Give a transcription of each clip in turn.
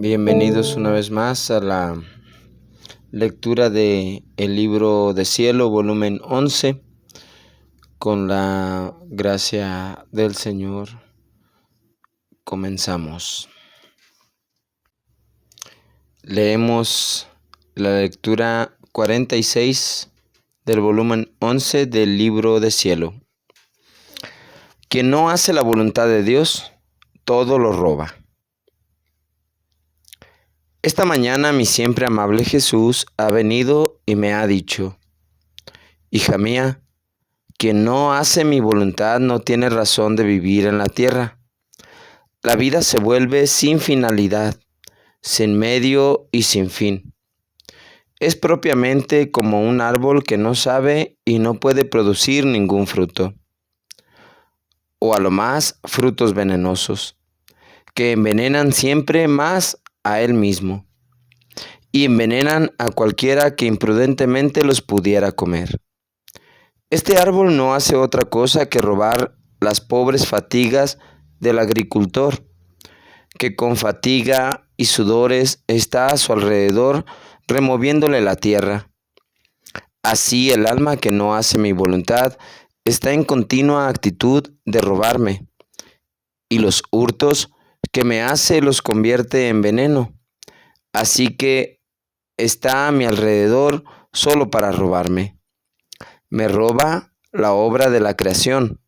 Bienvenidos una vez más a la lectura de El Libro de Cielo, volumen 11. Con la gracia del Señor, comenzamos. Leemos la lectura 46 del volumen 11 del Libro de Cielo. Quien no hace la voluntad de Dios, todo lo roba. Esta mañana mi siempre amable Jesús ha venido y me ha dicho: hija mía, quien no hace mi voluntad no tiene razón de vivir en la tierra. La vida se vuelve sin finalidad, sin medio y sin fin. Es propiamente como un árbol que no sabe y no puede producir ningún fruto, o a lo más frutos venenosos, que envenenan siempre más a él mismo, y envenenan a cualquiera que imprudentemente los pudiera comer. Este árbol no hace otra cosa que robar las pobres fatigas del agricultor, que con fatiga y sudores está a su alrededor removiéndole la tierra. Así el alma que no hace mi voluntad está en continua actitud de robarme, y los hurtos que me hace los convierte en veneno. Así que está a mi alrededor solo para robarme. Me roba la obra de la creación,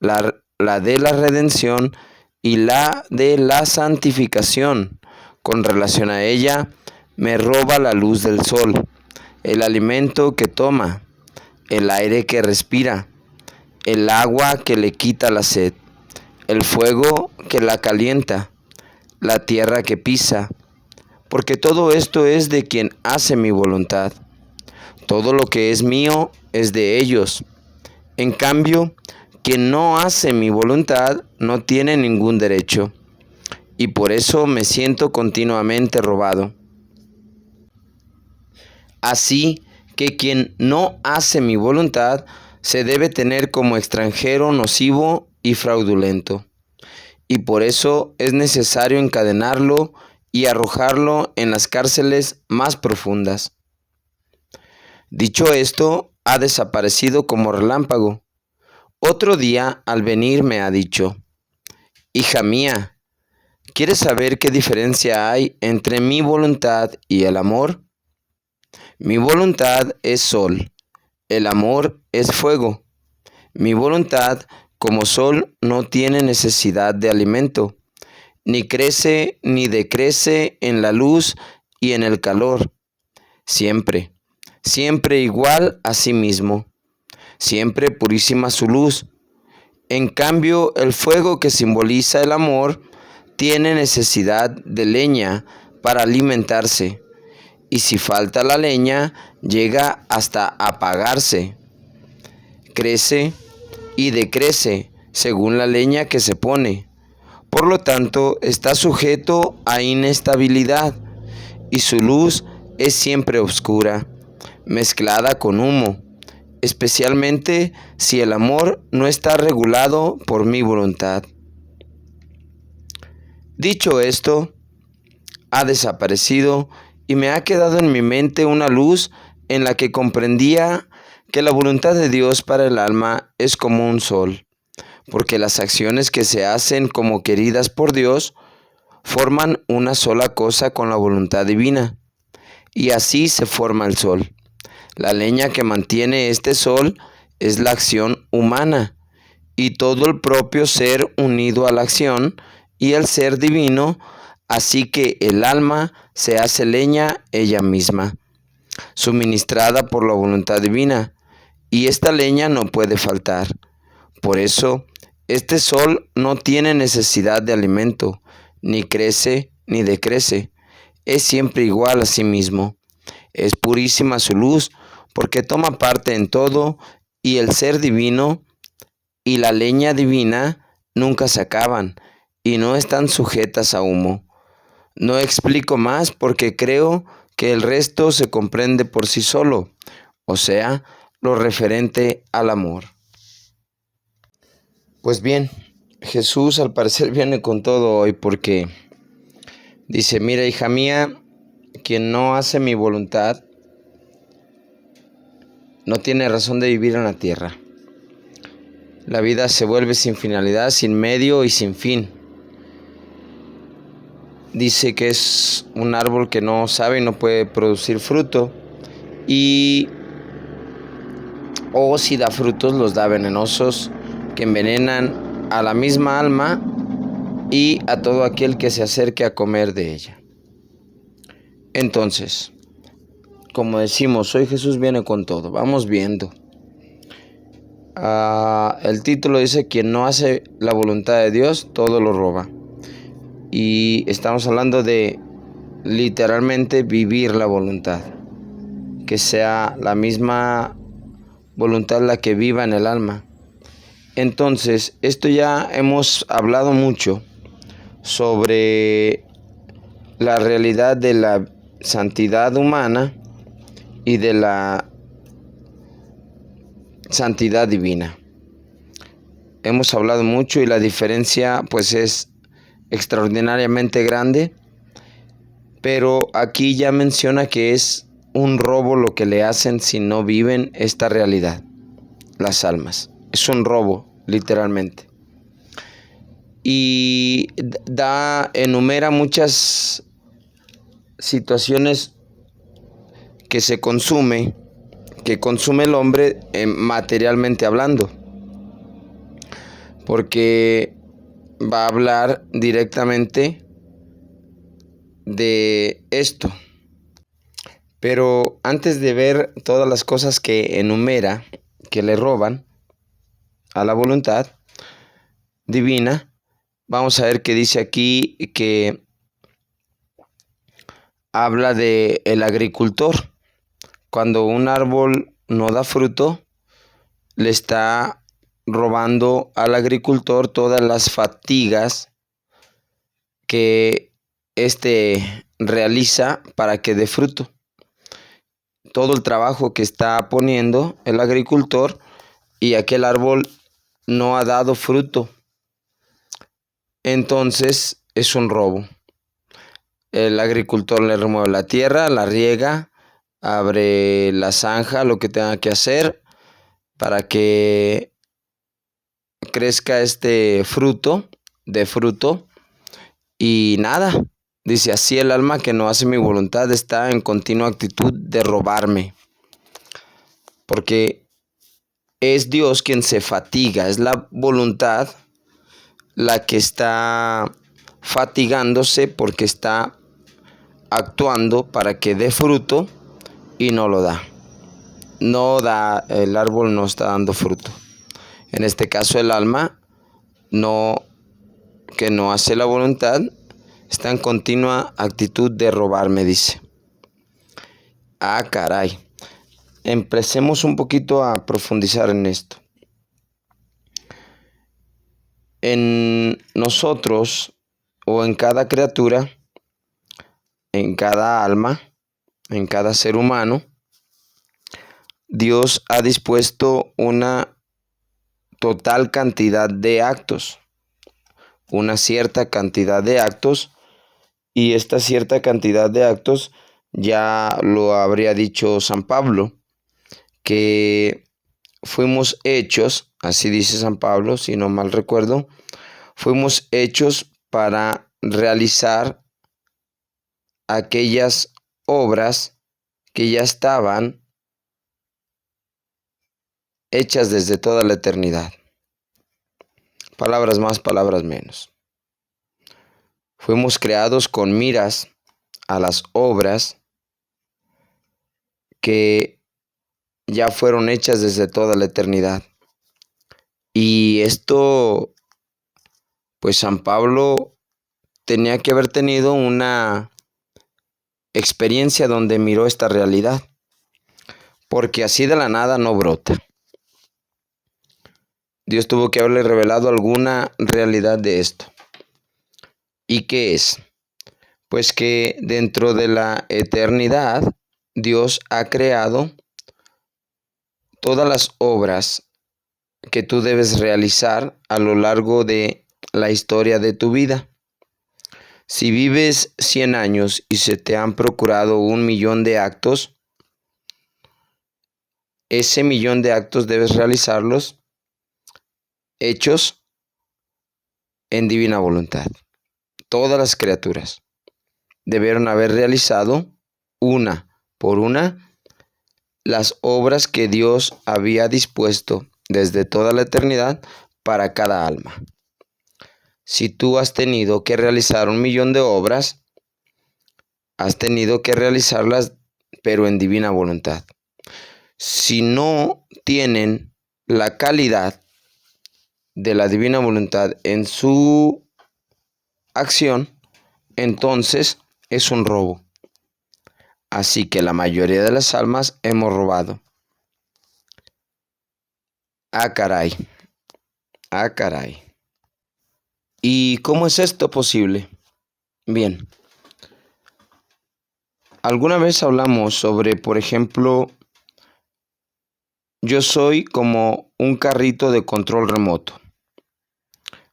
la de la redención y la de la santificación. Con relación a ella, me roba la luz del sol, el alimento que toma, el aire que respira, el agua que le quita la sed, el fuego que la calienta, la tierra que pisa, porque todo esto es de quien hace mi voluntad. Todo lo que es mío es de ellos. En cambio, quien no hace mi voluntad no tiene ningún derecho, y por eso me siento continuamente robado. Así que quien no hace mi voluntad se debe tener como extranjero nocivo y fraudulento, y por eso es necesario encadenarlo y arrojarlo en las cárceles más profundas. Dicho esto, ha desaparecido como relámpago. Otro día, al venir, me ha dicho: hija mía, ¿quieres saber qué diferencia hay entre mi voluntad y el amor? Mi voluntad es sol, el amor es fuego. Mi voluntad, como sol, no tiene necesidad de alimento, ni crece ni decrece en la luz y en el calor. Siempre igual a sí mismo, siempre purísima su luz. En cambio, el fuego que simboliza el amor tiene necesidad de leña para alimentarse, y si falta la leña, llega hasta apagarse. Crece y decrece según la leña que se pone. Por lo tanto, está sujeto a inestabilidad, y su luz es siempre oscura, mezclada con humo, especialmente si el amor no está regulado por mi voluntad. Dicho esto, ha desaparecido y me ha quedado en mi mente una luz en la que comprendía que la voluntad de Dios para el alma es como un sol, porque las acciones que se hacen como queridas por Dios forman una sola cosa con la voluntad divina, y así se forma el sol. La leña que mantiene este sol es la acción humana, y todo el propio ser unido a la acción y el ser divino, así que el alma se hace leña ella misma, suministrada por la voluntad divina, y esta leña no puede faltar. Por eso, este sol no tiene necesidad de alimento, ni crece ni decrece, es siempre igual a sí mismo. Es purísima su luz, porque toma parte en todo, y el ser divino y la leña divina nunca se acaban, y no están sujetas a humo. No explico más porque creo que el resto se comprende por sí solo, o sea, lo referente al amor. Pues bien, Jesús al parecer viene con todo hoy porque Dice, mira, hija mía, quien no hace mi voluntad no tiene razón de vivir en la tierra. La vida se vuelve sin finalidad, sin medio y sin fin. Dice que es un árbol que no sabe y no puede producir fruto. O si da frutos, los da venenosos que envenenan a la misma alma y a todo aquel que se acerque a comer de ella. Entonces, como decimos, hoy Jesús viene con todo. Vamos viendo. El título dice, quien no hace la voluntad de Dios, todo lo roba. Y estamos hablando de literalmente vivir la voluntad. Que sea la misma voluntad la que viva en el alma. Entonces, esto ya hemos hablado mucho sobre la realidad de la santidad humana y de la santidad divina. Hemos hablado mucho y la diferencia pues es extraordinariamente grande, pero aquí ya menciona que es un robo lo que le hacen si no viven esta realidad, las almas. Es un robo, literalmente. Y enumera muchas situaciones que consume el hombre materialmente hablando. Porque va a hablar directamente de esto. Pero antes de ver todas las cosas que enumera, que le roban a la voluntad divina, vamos a ver que dice aquí que habla de el agricultor. Cuando un árbol no da fruto, le está robando al agricultor todas las fatigas que éste realiza para que dé fruto. Todo el trabajo que está poniendo el agricultor y aquel árbol no ha dado fruto. Entonces es un robo. El agricultor le remueve la tierra, la riega, abre la zanja, lo que tenga que hacer para que crezca este fruto, de fruto, y nada. Dice, así el alma que no hace mi voluntad está en continua actitud de robarme. Porque es Dios quien se fatiga, es la voluntad la que está fatigándose porque está actuando para que dé fruto y no lo da. El árbol no está dando fruto. En este caso el alma que no hace la voluntad está en continua actitud de robarme, dice. Caray. Empecemos un poquito a profundizar en esto. En nosotros o en cada criatura, en cada alma, en cada ser humano, Dios ha dispuesto una total cantidad de actos, una cierta cantidad de actos, y esta cierta cantidad de actos ya lo habría dicho San Pablo, que fuimos hechos, así dice San Pablo, si no mal recuerdo, fuimos hechos para realizar aquellas obras que ya estaban hechas desde toda la eternidad. Palabras más, palabras menos. Fuimos creados con miras a las obras que ya fueron hechas desde toda la eternidad. Y esto, pues San Pablo tenía que haber tenido una experiencia donde miró esta realidad, porque así de la nada no brota. Dios tuvo que haberle revelado alguna realidad de esto. ¿Y qué es? Pues que dentro de la eternidad Dios ha creado todas las obras que tú debes realizar a lo largo de la historia de tu vida. Si vives 100 años y se te han procurado 1.000.000 de actos, ese 1.000.000 de actos debes realizarlos hechos en divina voluntad. Todas las criaturas debieron haber realizado una por una las obras que Dios había dispuesto desde toda la eternidad para cada alma. Si tú has tenido que realizar 1.000.000 de obras, has tenido que realizarlas, pero en divina voluntad. Si no tienen la calidad de la divina voluntad en su acción, entonces es un robo. Así que la mayoría de las almas hemos robado. Ah, caray. Ah, caray. ¿Y cómo es esto posible? Bien. Alguna vez hablamos sobre, por ejemplo, yo soy como un carrito de control remoto.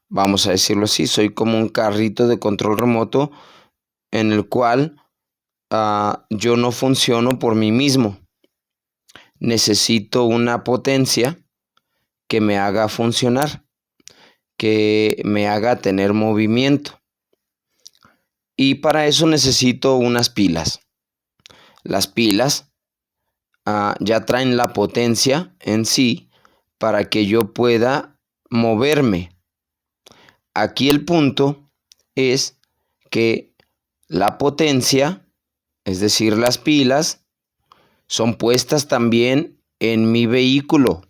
Vamos a decirlo así, soy como un carrito de control remoto en el cual yo no funciono por mí mismo. Necesito una potencia que me haga funcionar, que me haga tener movimiento. Y para eso necesito unas pilas. Las pilas ya traen la potencia en sí para que yo pueda moverme. Aquí el punto es que la potencia, es decir, las pilas, son puestas también en mi vehículo,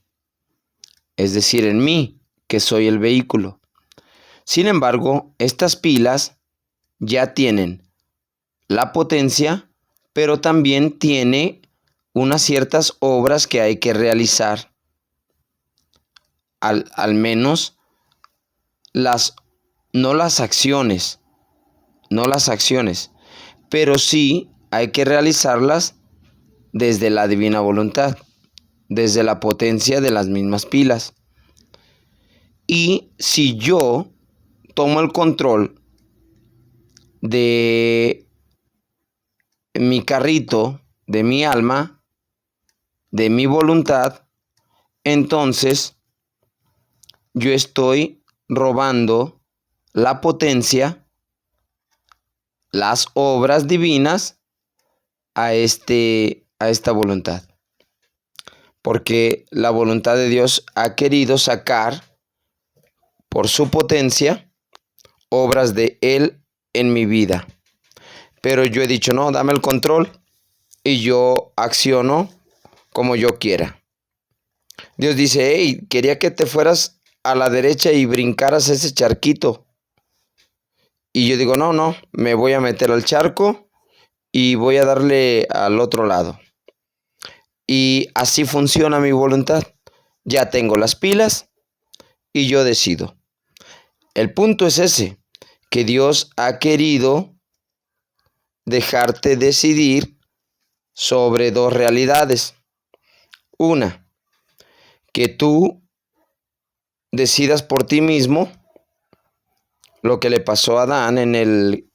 es decir, en mí, que soy el vehículo. Sin embargo, estas pilas ya tienen la potencia, pero también tiene unas ciertas obras que hay que realizar. Al menos no las acciones, pero sí hay que realizarlas desde la divina voluntad, desde la potencia de las mismas pilas. Y si yo tomo el control de mi carrito, de mi alma, de mi voluntad, entonces yo estoy robando la potencia, las obras divinas a esta voluntad. Porque la voluntad de Dios ha querido sacar por su potencia obras de Él en mi vida. Pero yo he dicho, no, dame el control y yo acciono como yo quiera. Dios dice, hey, quería que te fueras a la derecha y brincaras ese charquito. Y yo digo, no, me voy a meter al charco y voy a darle al otro lado. Y así funciona mi voluntad. Ya tengo las pilas y yo decido. El punto es ese, que Dios ha querido dejarte decidir sobre dos realidades. Una, que tú decidas por ti mismo lo que le pasó a Adán en el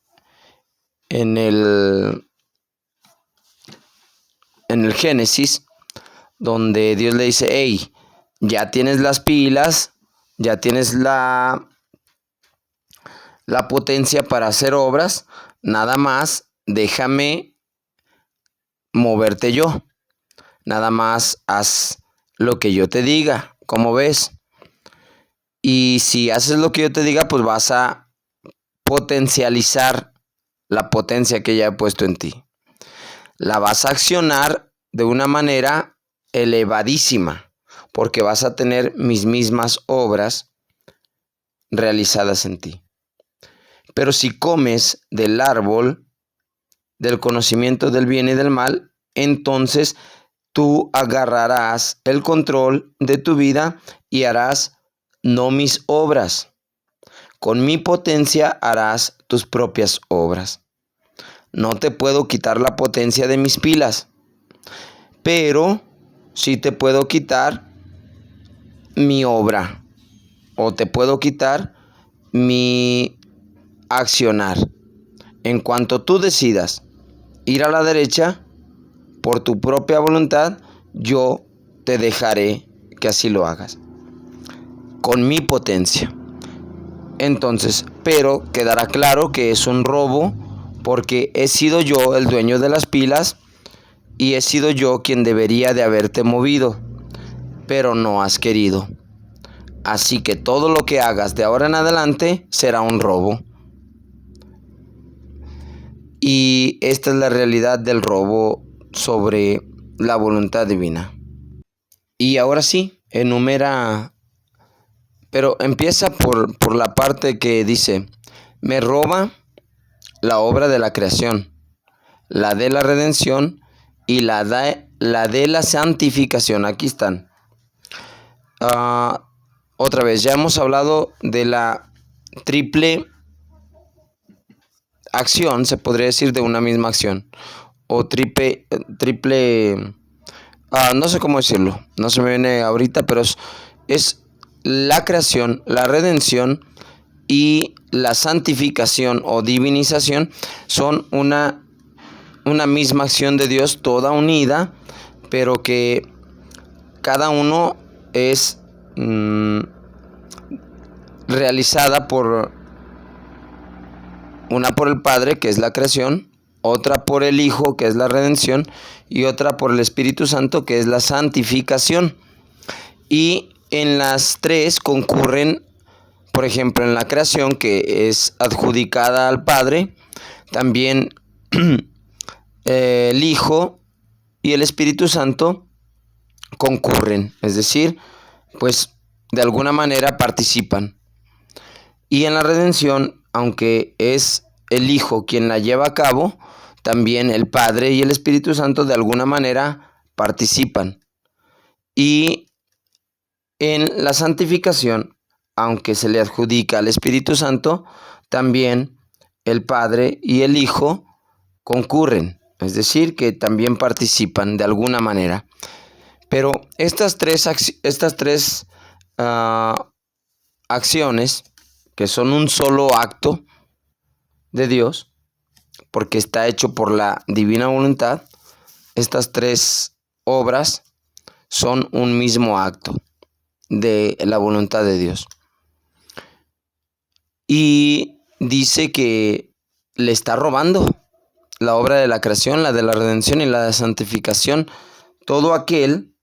Génesis, donde Dios le dice, hey, ya tienes las pilas, ya tienes la potencia para hacer obras, nada más déjame moverte yo, nada más haz lo que yo te diga, ¿cómo ves? Y si haces lo que yo te diga, pues vas a potencializar la potencia que ya he puesto en ti. La vas a accionar de una manera elevadísima, porque vas a tener mis mismas obras realizadas en ti. Pero si comes del árbol del conocimiento del bien y del mal, entonces tú agarrarás el control de tu vida y harás no mis obras. Con mi potencia harás tus propias obras. No te puedo quitar la potencia de mis pilas, pero sí te puedo quitar mi obra o te puedo quitar mi accionar. En cuanto tú decidas ir a la derecha por tu propia voluntad, yo te dejaré que así lo hagas, con mi potencia. Entonces, pero quedará claro que es un robo porque he sido yo el dueño de las pilas y he sido yo quien debería de haberte movido, pero no has querido. Así que todo lo que hagas de ahora en adelante será un robo. Y esta es la realidad del robo sobre la voluntad divina. Y ahora sí, enumera, pero empieza por la parte que dice, me roba la obra de la creación, la de la redención y la de la santificación. Aquí están. Otra vez, ya hemos hablado de la triple acción, se podría decir, de una misma acción. O triple, no sé cómo decirlo, no se me viene ahorita, pero es la creación, la redención y la santificación o divinización. Son una misma acción de Dios, toda unida, pero que cada uno es realizada por una por el Padre, que es la creación, otra por el Hijo, que es la redención, y otra por el Espíritu Santo, que es la santificación. Y en las tres concurren, por ejemplo, en la creación, que es adjudicada al Padre, también el Hijo y el Espíritu Santo concurren, es decir, pues de alguna manera participan. Y en la redención, aunque es el Hijo quien la lleva a cabo, también el Padre y el Espíritu Santo de alguna manera participan. Y en la santificación, aunque se le adjudica al Espíritu Santo, también el Padre y el Hijo concurren, es decir, que también participan de alguna manera. Pero estas tres acciones, que son un solo acto de Dios, porque está hecho por la divina voluntad, estas tres obras son un mismo acto de la voluntad de Dios. Y dice que le está robando la obra de la creación, la de la redención y la de santificación, todo aquel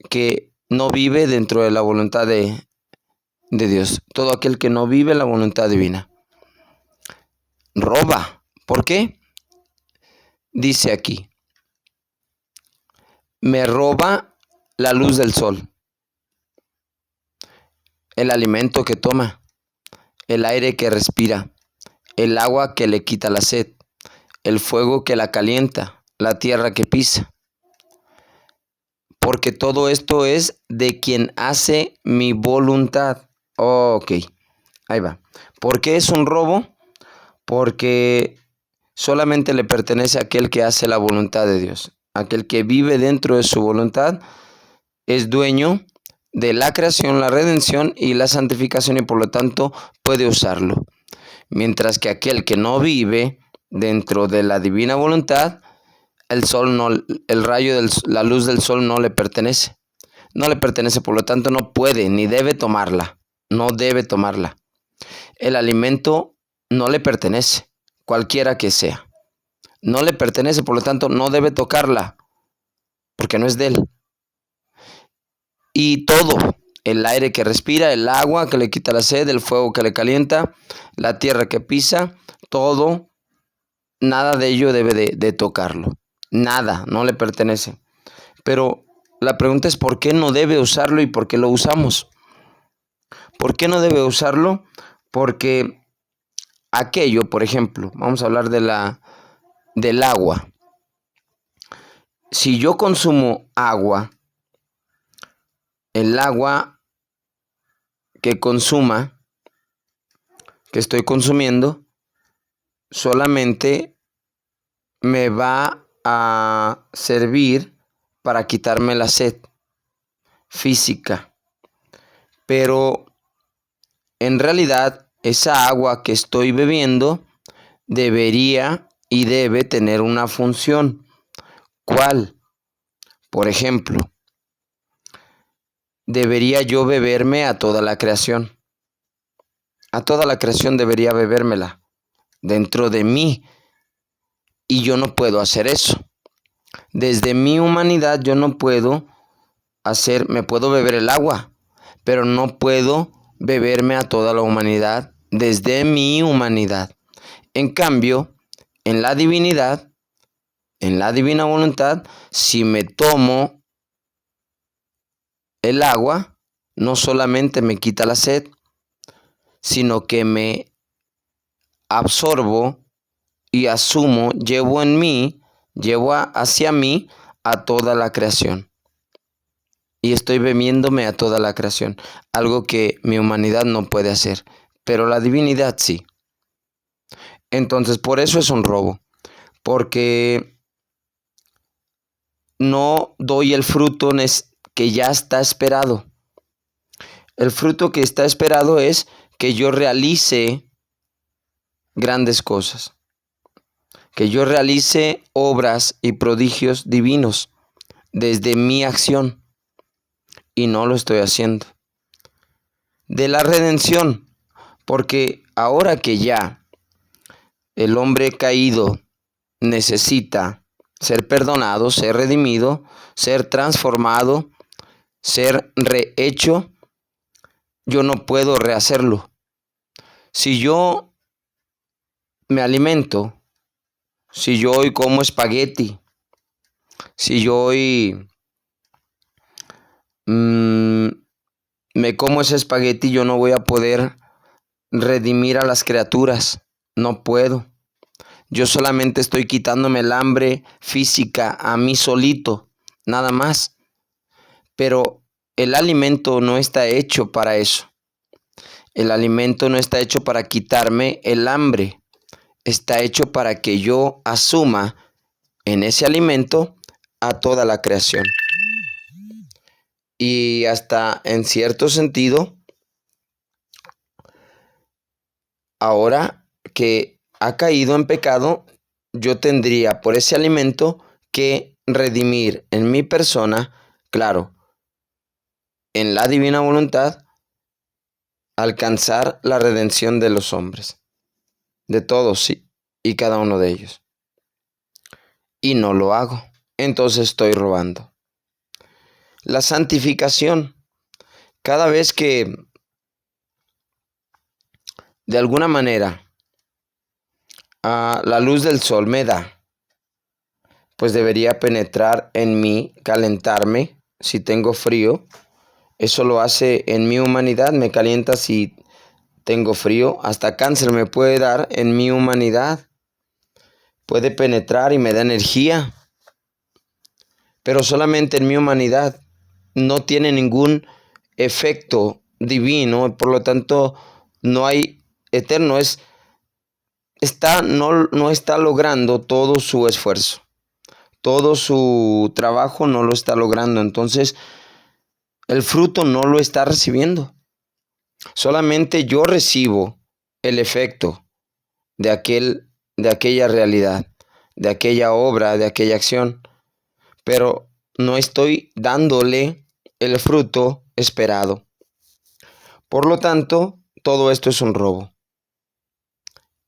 que no vive dentro de la voluntad de Dios, todo aquel que no vive la voluntad divina. Roba. ¿Por qué? Dice aquí, me roba la luz del sol, el alimento que toma, el aire que respira, el agua que le quita la sed, el fuego que la calienta, la tierra que pisa. Porque todo esto es de quien hace mi voluntad. Ok, ahí va. ¿Por qué es un robo? Porque solamente le pertenece a aquel que hace la voluntad de Dios. Aquel que vive dentro de su voluntad es dueño de la creación, la redención y la santificación y por lo tanto puede usarlo. Mientras que aquel que no vive dentro de la divina voluntad, el sol no, el rayo la luz del sol no le pertenece. No le pertenece, por lo tanto no puede ni debe tomarla. No debe tomarla. El alimento no le pertenece, cualquiera que sea. No le pertenece, por lo tanto no debe tocarla, porque no es de él. Y todo, el aire que respira, el agua que le quita la sed, el fuego que le calienta, la tierra que pisa, todo, nada de ello debe de tocarlo. Nada, no le pertenece. Pero la pregunta es ¿por qué no debe usarlo y por qué lo usamos? ¿Por qué no debe usarlo? Porque aquello, por ejemplo, vamos a hablar del agua. Si yo consumo agua, el agua que consuma, que estoy consumiendo, solamente me va a servir para quitarme la sed física. Pero en realidad esa agua que estoy bebiendo debería y debe tener una función. ¿Cuál? Por ejemplo, debería yo beberme a toda la creación. A toda la creación debería bebérmela dentro de mí, y yo no puedo hacer eso. Desde mi humanidad yo no puedo me puedo beber el agua, pero no puedo beberme a toda la humanidad desde mi humanidad. En cambio, en la divinidad, en la divina voluntad, si me tomo el agua, no solamente me quita la sed, sino que me absorbo y asumo, llevo hacia mí a toda la creación. Y estoy bebiéndome a toda la creación, algo que mi humanidad no puede hacer, pero la divinidad sí. Entonces, por eso es un robo, porque no doy el fruto que ya está esperado. El fruto que está esperado es que yo realice grandes cosas, que yo realice obras y prodigios divinos desde mi acción, y no lo estoy haciendo. De la redención, porque ahora que ya el hombre caído necesita ser perdonado, ser redimido, ser transformado, ser rehecho, yo no puedo rehacerlo. Si yo me alimento, si yo hoy como espagueti, si yo hoy me como ese espagueti, yo no voy a poder redimir a las criaturas. No puedo. Yo solamente estoy quitándome el hambre física a mí solito, nada más. Pero el alimento no está hecho para eso. El alimento no está hecho para quitarme el hambre. Está hecho para que yo asuma en ese alimento a toda la creación. Y hasta en cierto sentido, ahora que ha caído en pecado, yo tendría por ese alimento que redimir en mi persona, claro, en la divina voluntad, alcanzar la redención de los hombres, de todos sí, y cada uno de ellos. Y no lo hago, entonces estoy robando. La santificación, cada vez que de alguna manera la luz del sol me da, pues debería penetrar en mí, calentarme si tengo frío. Eso lo hace en mi humanidad, me calienta si tengo frío. Hasta cáncer me puede dar en mi humanidad. Puede penetrar y me da energía. Pero solamente en mi humanidad. No tiene ningún efecto divino. Por lo tanto, no hay eterno. No está logrando todo su esfuerzo. Todo su trabajo no lo está logrando. Entonces, el fruto no lo está recibiendo. Solamente yo recibo el efecto de aquella realidad, de aquella obra, de aquella acción, pero no estoy dándole el fruto esperado. Por lo tanto, todo esto es un robo.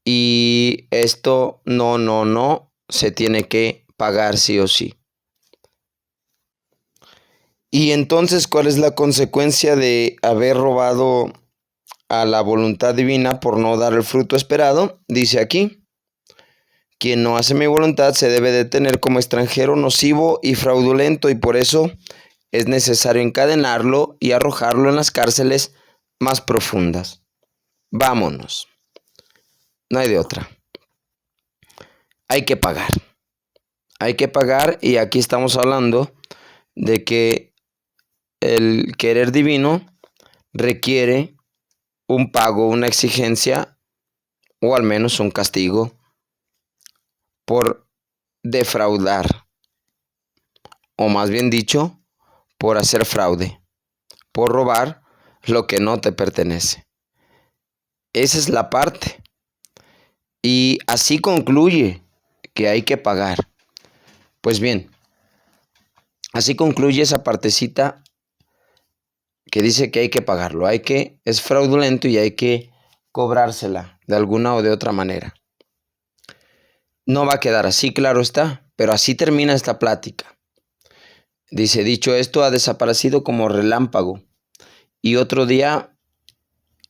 Y esto no se tiene que pagar sí o sí. Y entonces, ¿cuál es la consecuencia de haber robado a la voluntad divina por no dar el fruto esperado? Dice aquí: quien no hace mi voluntad se debe de tener como extranjero, nocivo y fraudulento, y por eso es necesario encadenarlo y arrojarlo en las cárceles más profundas. Vámonos. No hay de otra. Hay que pagar. Hay que pagar, y aquí estamos hablando de que el querer divino requiere un pago, una exigencia, o al menos un castigo por defraudar, o más bien dicho, por hacer fraude, por robar lo que no te pertenece. Esa es la parte. Y así concluye que hay que pagar. Pues bien, así concluye esa partecita que dice que hay que pagarlo. Es fraudulento y hay que cobrársela de alguna o de otra manera. No va a quedar así, claro está, pero así termina esta plática. Dice, dicho esto, ha desaparecido como relámpago. Y otro día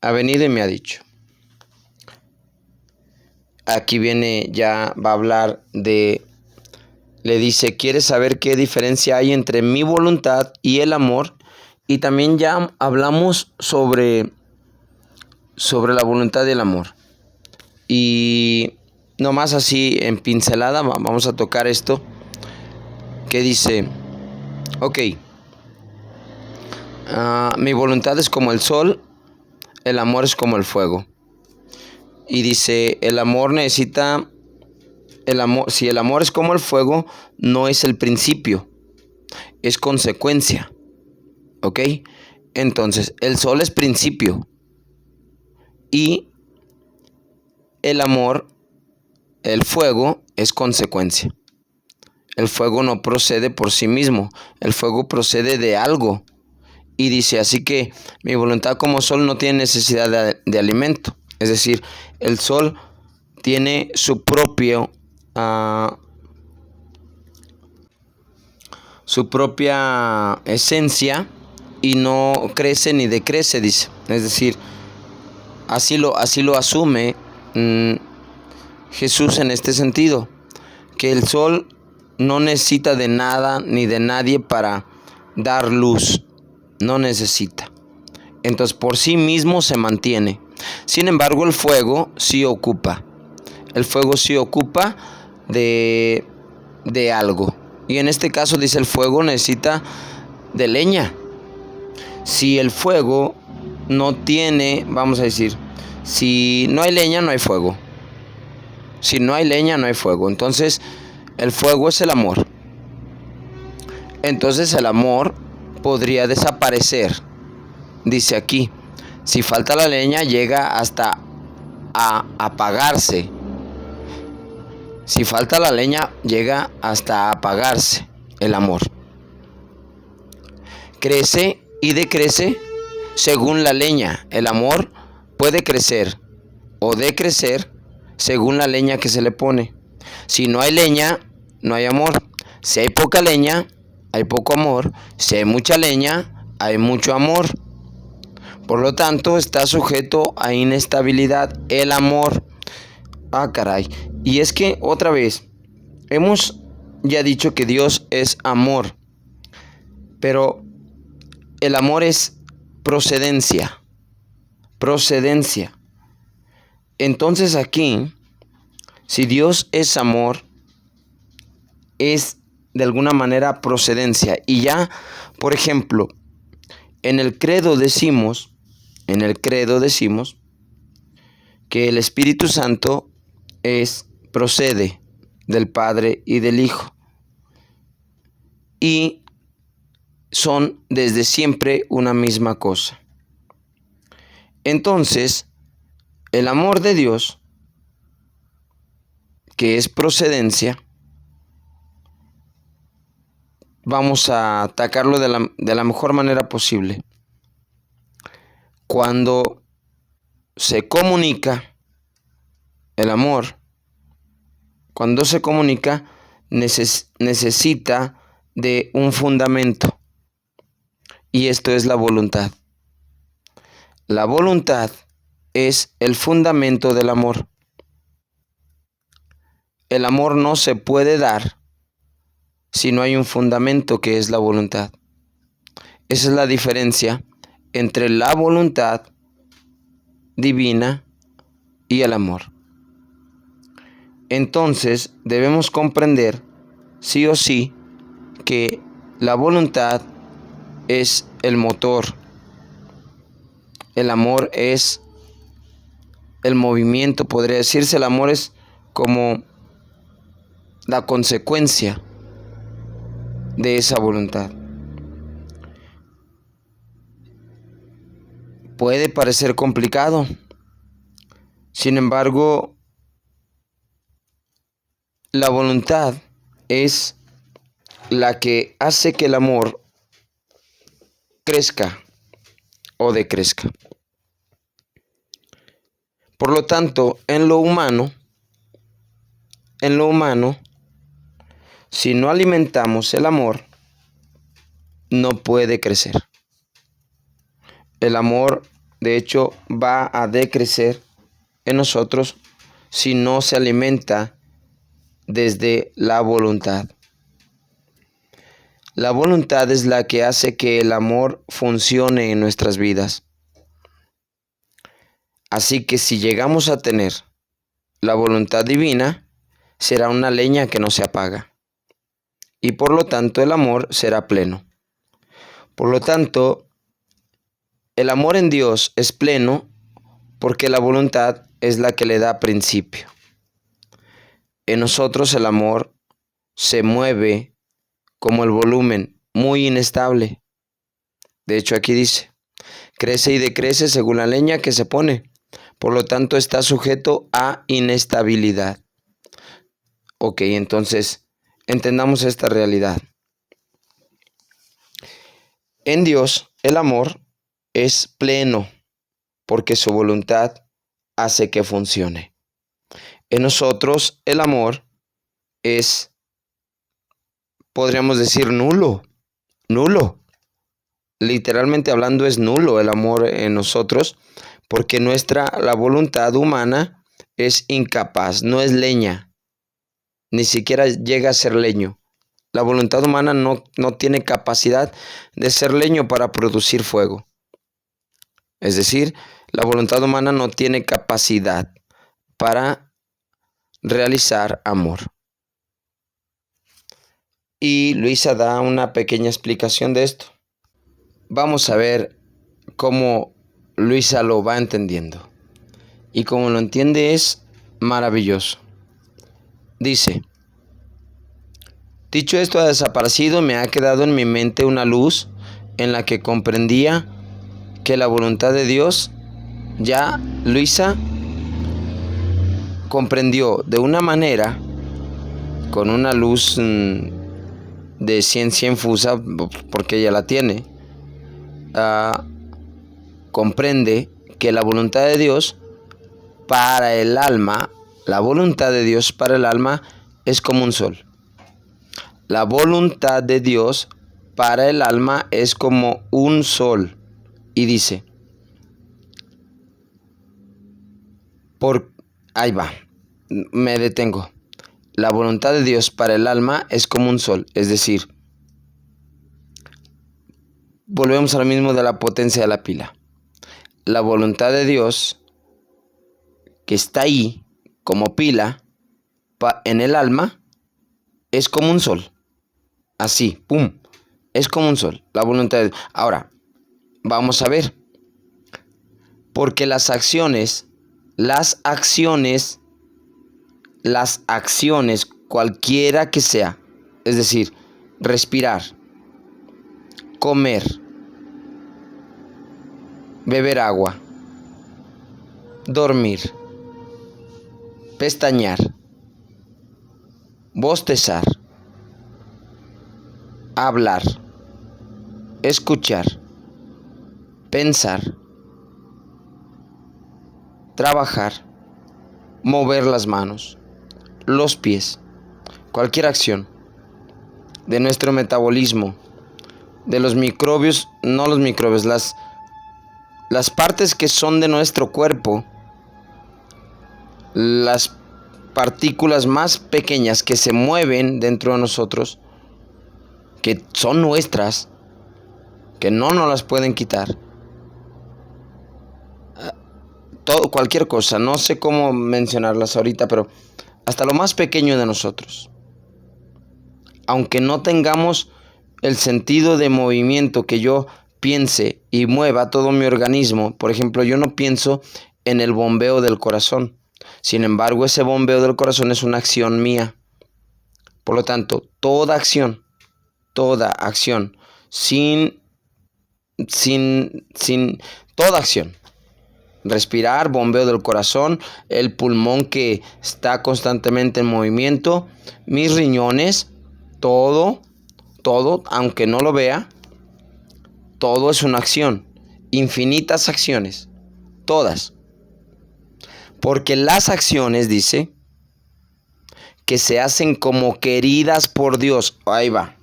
ha venido y me ha dicho. Aquí viene, ya va a hablar de, le dice, ¿quieres saber qué diferencia hay entre mi voluntad y el amor? Y también ya hablamos sobre la voluntad y el amor. Y nomás así en pincelada vamos a tocar esto que dice, ok, mi voluntad es como el sol, el amor es como el fuego. Y dice, si el amor es como el fuego, no es el principio, es consecuencia. ¿Ok? Entonces, el sol es principio y el amor, el fuego, es consecuencia. El fuego no procede por sí mismo, el fuego procede de algo. Y dice, así que mi voluntad como sol no tiene necesidad de alimento. Es decir, el sol tiene su propia esencia y no crece ni decrece, dice. Es decir, así lo asume Jesús en este sentido, que el sol no necesita de nada ni de nadie para dar luz, no necesita. Entonces por sí mismo se mantiene. Sin embargo, el fuego sí ocupa. El fuego sí ocupa de algo. Y en este caso dice, el fuego necesita de leña. Si el fuego no tiene, vamos a decir, si no hay leña, no hay fuego. Si no hay leña, no hay fuego. Entonces, el fuego es el amor. Entonces, el amor podría desaparecer. Dice aquí, si falta la leña, llega hasta a apagarse. Si falta la leña, llega hasta a apagarse el amor. Crece y decrece según la leña. El amor puede crecer o decrecer según la leña que se le pone. Si no hay leña, no hay amor. Si hay poca leña, hay poco amor. Si hay mucha leña, hay mucho amor. Por lo tanto, está sujeto a inestabilidad el amor. Ah, caray. Y es que, otra vez, hemos ya dicho que Dios es amor. Pero el amor es procedencia. Procedencia. Entonces aquí, si Dios es amor, es de alguna manera procedencia. Y ya, por ejemplo, en el credo decimos que el Espíritu Santo procede del Padre y del Hijo. Y son desde siempre una misma cosa. Entonces, el amor de Dios, que es procedencia, vamos a atacarlo de la mejor manera posible. Cuando se comunica el amor, cuando se comunica, necesita de un fundamento. Y esto es la voluntad. La voluntad es el fundamento del amor. El amor no se puede dar si no hay un fundamento que es la voluntad. Esa es la diferencia entre la voluntad divina y el amor. Entonces debemos comprender sí o sí que la voluntad es el motor, el amor es el movimiento, podría decirse. El amor es como la consecuencia de esa voluntad. Puede parecer complicado, sin embargo, La voluntad es la que hace que el amor crezca o decrezca. Por lo tanto, en lo humano, si no alimentamos el amor, no puede crecer. El amor, de hecho, va a decrecer en nosotros si no se alimenta desde la voluntad. La voluntad es la que hace que el amor funcione en nuestras vidas. Así que si llegamos a tener la voluntad divina, será una leña que no se apaga. Y por lo tanto el amor será pleno. Por lo tanto, el amor en Dios es pleno porque la voluntad es la que le da principio. En nosotros el amor se mueve como el volumen, muy inestable. De hecho, aquí dice, crece y decrece según la leña que se pone. Por lo tanto, está sujeto a inestabilidad. Ok, entonces, entendamos esta realidad. En Dios, el amor es pleno porque su voluntad hace que funcione. En nosotros, el amor es, podríamos decir, nulo. Literalmente hablando, es nulo el amor en nosotros porque la voluntad humana es incapaz, no es leña, ni siquiera llega a ser leño. La voluntad humana no tiene capacidad de ser leño para producir fuego. Es decir, la voluntad humana no tiene capacidad para realizar amor. Y Luisa da una pequeña explicación de esto. Vamos a ver cómo Luisa lo va entendiendo. Y como lo entiende es maravilloso. Dice, dicho esto ha desaparecido, me ha quedado en mi mente una luz en la que comprendía que la voluntad de Dios, ya Luisa comprendió de una manera, con una luz de ciencia infusa, porque ella la tiene, comprende que la voluntad de Dios para el alma, la voluntad de Dios para el alma es como un sol. La voluntad de Dios para el alma es como un sol. Y dice, ahí va, me detengo. La voluntad de Dios para el alma es como un sol, es decir, volvemos a lo mismo de la potencia de la pila. La voluntad de Dios que está ahí como pila en el alma es como un sol. Así, pum, es como un sol, la voluntad de Dios. Ahora, vamos a ver. Porque las acciones, cualquiera que sea, es decir, respirar, comer, beber agua, dormir, pestañear, bostezar, hablar, escuchar, pensar, trabajar, mover las manos, los pies, cualquier acción de nuestro metabolismo, de los microbios, no los microbios, las partes que son de nuestro cuerpo, las partículas más pequeñas que se mueven dentro de nosotros, que son nuestras, que no nos las pueden quitar. Cualquier cosa, no sé cómo mencionarlas ahorita, pero hasta lo más pequeño de nosotros. Aunque no tengamos el sentido de movimiento que yo piense y mueva todo mi organismo, por ejemplo, yo no pienso en el bombeo del corazón. Sin embargo, ese bombeo del corazón es una acción mía. Por lo tanto, toda acción, toda acción respirar, bombeo del corazón, el pulmón que está constantemente en movimiento, mis riñones, todo, aunque no lo vea, todo es una acción, infinitas acciones, todas. Porque las acciones, dice, que se hacen como queridas por Dios. Ahí va.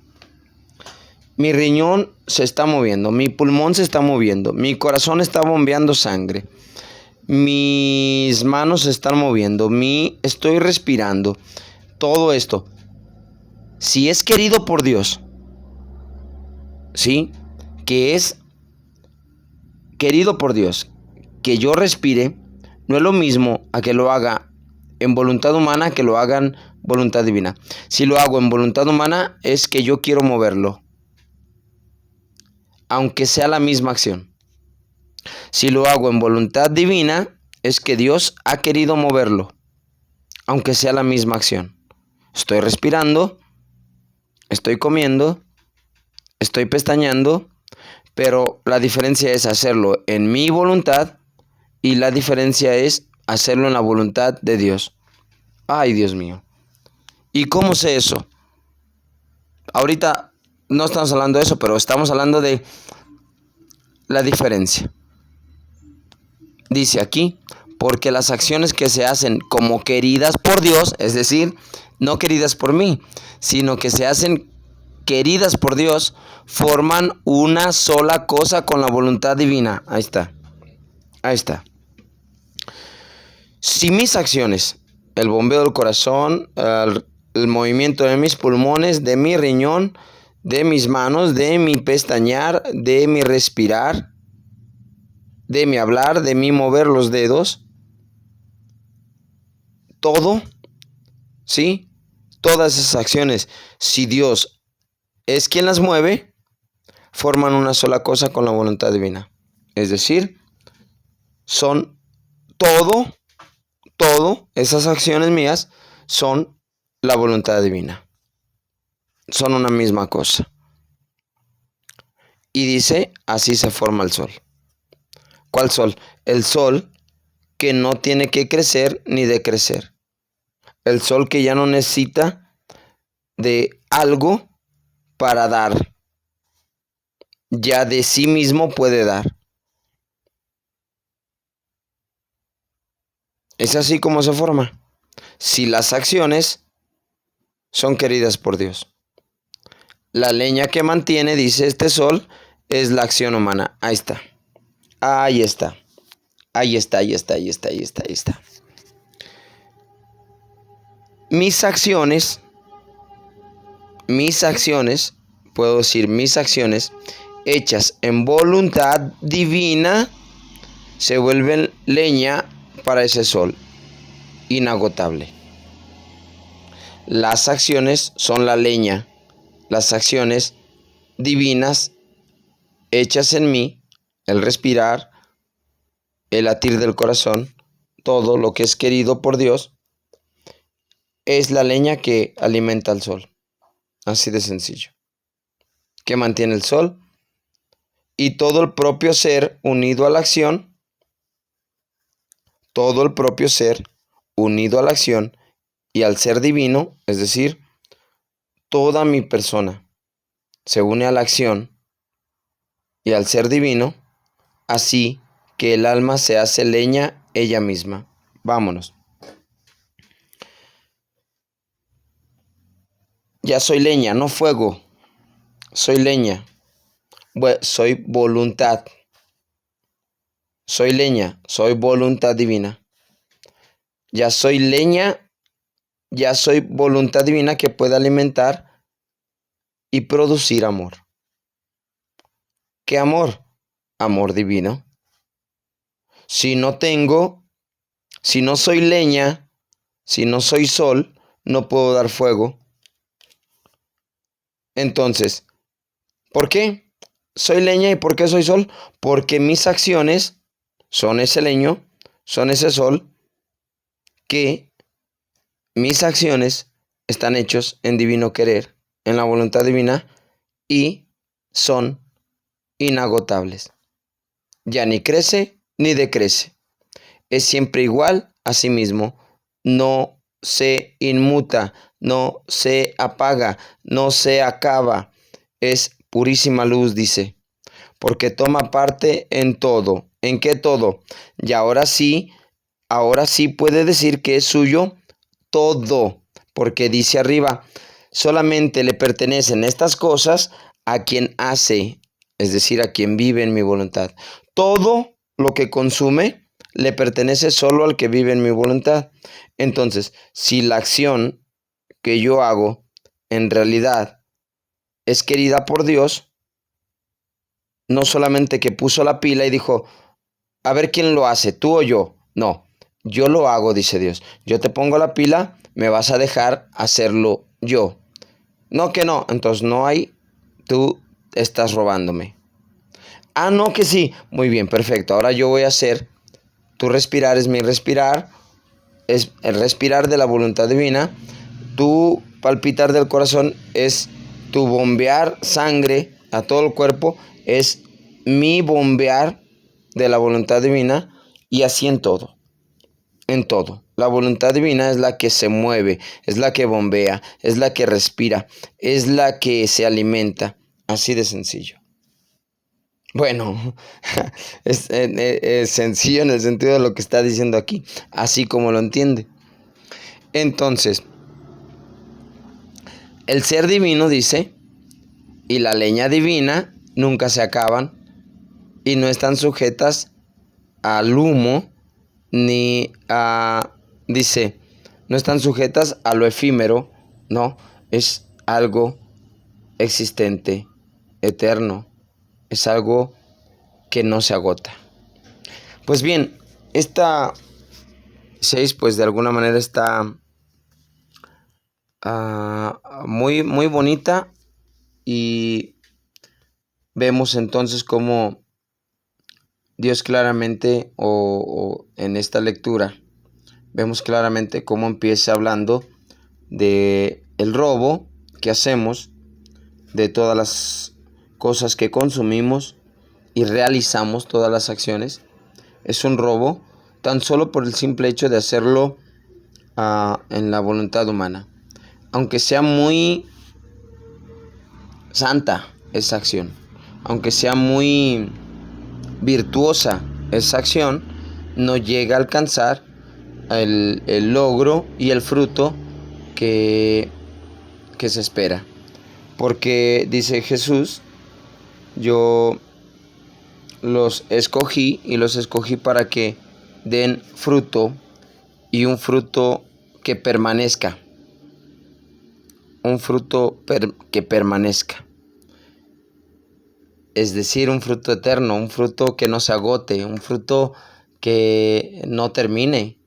Mi riñón se está moviendo, mi pulmón se está moviendo, mi corazón está bombeando sangre, mis manos se están moviendo, estoy respirando. Todo esto, si es querido por Dios, ¿sí? Que es querido por Dios, que yo respire, no es lo mismo a que lo haga en voluntad humana que lo hagan voluntad divina. Si lo hago en voluntad humana es que yo quiero moverlo, aunque sea la misma acción. Si lo hago en voluntad divina es que Dios ha querido moverlo, aunque sea la misma acción. Estoy respirando, estoy comiendo, estoy pestañeando, pero la diferencia es hacerlo en mi voluntad y la diferencia es hacerlo en la voluntad de Dios. Ay, Dios mío. ¿Y cómo sé eso? Ahorita no estamos hablando de eso, pero estamos hablando de la diferencia. Dice aquí, porque las acciones que se hacen como queridas por Dios, es decir, no queridas por mí, sino que se hacen queridas por Dios, forman una sola cosa con la voluntad divina. Ahí está. Ahí está. Si mis acciones, el bombeo del corazón, el movimiento de mis pulmones, de mi riñón, de mis manos, de mi pestañear, de mi respirar, de mi hablar, de mi mover los dedos, todo, ¿sí? Todas esas acciones, si Dios es quien las mueve, forman una sola cosa con la voluntad divina. Es decir, son todo, esas acciones mías son la voluntad divina. Son una misma cosa. Y dice, así se forma el sol. ¿Cuál sol? El sol que no tiene que crecer ni decrecer. El sol que ya no necesita de algo para dar. Ya de sí mismo puede dar. Es así como se forma. Si las acciones son queridas por Dios. La leña que mantiene, dice este sol, es la acción humana. Ahí está. Ahí está. Ahí está, ahí está, ahí está, ahí está, ahí está. Mis acciones, puedo decir mis acciones, hechas en voluntad divina, se vuelven leña para ese sol, inagotable. Las acciones son la leña, las acciones divinas hechas en mí, el respirar, el latir del corazón, todo lo que es querido por Dios, es la leña que alimenta al sol. Así de sencillo. Que mantiene el sol y todo el propio ser unido a la acción, todo el propio ser unido a la acción y al ser divino, es decir, toda mi persona se une a la acción y al ser divino, así que el alma se hace leña ella misma. Vámonos. Ya soy leña, no fuego. Soy leña. Soy voluntad. Soy leña, soy voluntad divina. Ya soy leña, ya soy voluntad divina que puede alimentar y producir amor. ¿Qué amor? Amor divino. Si no soy leña, si no soy sol, no puedo dar fuego. Entonces, ¿por qué soy leña y por qué soy sol? Porque mis acciones son ese leño, son ese sol, que mis acciones están hechos en divino querer, en la voluntad divina, y son inagotables. Ya ni crece ni decrece. es siempre igual a sí mismo, no se inmuta, no se apaga, no se acaba, es purísima luz, dice, porque toma parte en todo. ¿En qué todo? Y ahora sí puede decir que es suyo todo, porque dice arriba, solamente le pertenecen estas cosas a quien hace, es decir, a quien vive en mi voluntad. Todo lo que consume le pertenece solo al que vive en mi voluntad. Entonces, si la acción que yo hago en realidad es querida por Dios, no solamente que puso la pila y dijo, a ver quién lo hace, tú o yo. No, yo lo hago, dice Dios. Yo te pongo la pila, me vas a dejar hacerlo yo. No que no, entonces no hay, tú estás robándome. Ah, no que sí. Muy bien, perfecto. Ahora yo voy a hacer, tu respirar es mi respirar, es el respirar de la voluntad divina. Tu palpitar del corazón es tu bombear sangre a todo el cuerpo, es mi bombear de la voluntad divina, y así en todo. En todo. La voluntad divina es la que se mueve, es la que bombea, es la que respira, es la que se alimenta. Así de sencillo. Bueno, es sencillo en el sentido de lo que está diciendo aquí, así como lo entiende. Entonces, el ser divino dice, y la leña divina nunca se acaban y no están sujetas al humo ni a, dice, no están sujetas a lo efímero, no, es algo existente, eterno, es algo que no se agota. Pues bien, esta 6 pues de alguna manera está muy bonita, y vemos entonces cómo Dios claramente, o en esta lectura, vemos claramente cómo empieza hablando de el robo que hacemos, de todas las cosas que consumimos y realizamos, todas las acciones. Es un robo tan solo por el simple hecho de hacerlo en la voluntad humana. Aunque sea muy santa esa acción, aunque sea muy virtuosa esa acción, no llega a alcanzar el logro y el fruto que, que se espera. Porque dice Jesús, yo los escogí y los escogí para que den fruto, y un fruto que permanezca, un fruto que permanezca. Es decir, un fruto eterno, un fruto que no se agote, un fruto que no termine.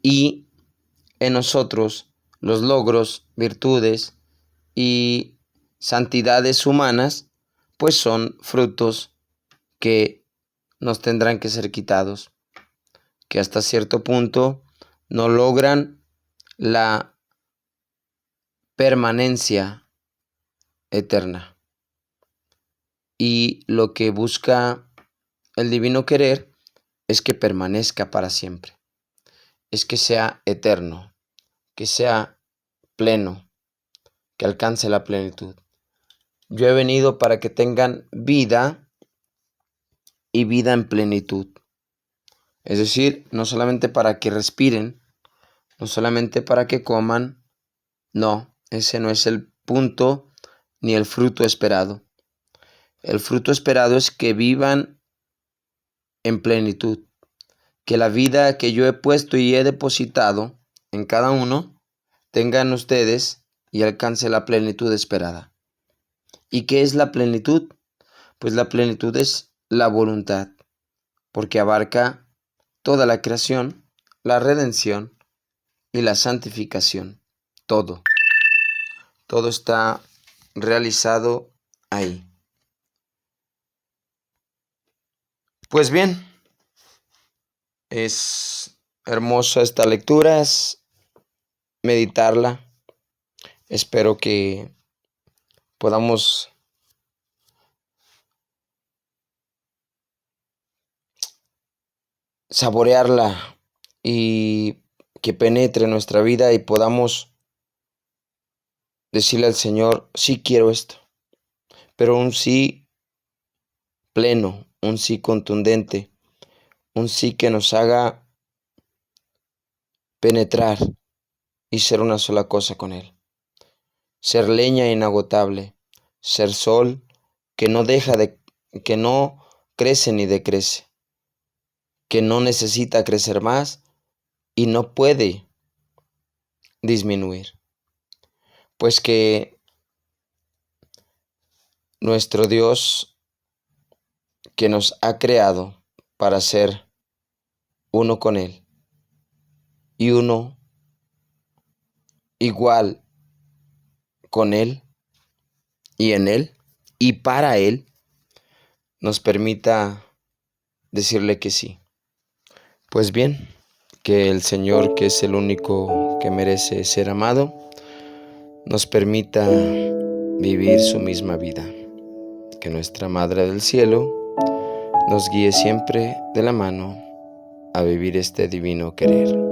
Y en nosotros los logros, virtudes y santidades humanas, pues son frutos que nos tendrán que ser quitados, que hasta cierto punto no logran la permanencia eterna. Y lo que busca el divino querer es que permanezca para siempre, es que sea eterno, que sea pleno, que alcance la plenitud. Yo he venido para que tengan vida y vida en plenitud. Es decir, no solamente para que respiren, no solamente para que coman, no, ese no es el punto ni el fruto esperado. El fruto esperado es que vivan en plenitud, que la vida que yo he puesto y he depositado en cada uno tengan ustedes y alcance la plenitud esperada. ¿Y qué es la plenitud? Pues la plenitud es la voluntad, porque abarca toda la creación, la redención y la santificación. Todo está realizado ahí. Pues bien, es hermosa esta lectura, es meditarla. Espero que podamos saborearla y que penetre en nuestra vida y podamos decirle al Señor, sí quiero esto, pero un sí pleno, un sí contundente, un sí que nos haga penetrar y ser una sola cosa con Él. Ser leña inagotable, ser sol que no que no crece ni decrece, que no necesita crecer más y no puede disminuir. Pues que nuestro Dios, que nos ha creado para ser uno con Él y uno igual con Él y en Él y para Él, nos permita decirle que sí. Pues bien, que el Señor, que es el único que merece ser amado, nos permita vivir su misma vida. Que nuestra Madre del Cielo nos guíe siempre de la mano a vivir este divino querer.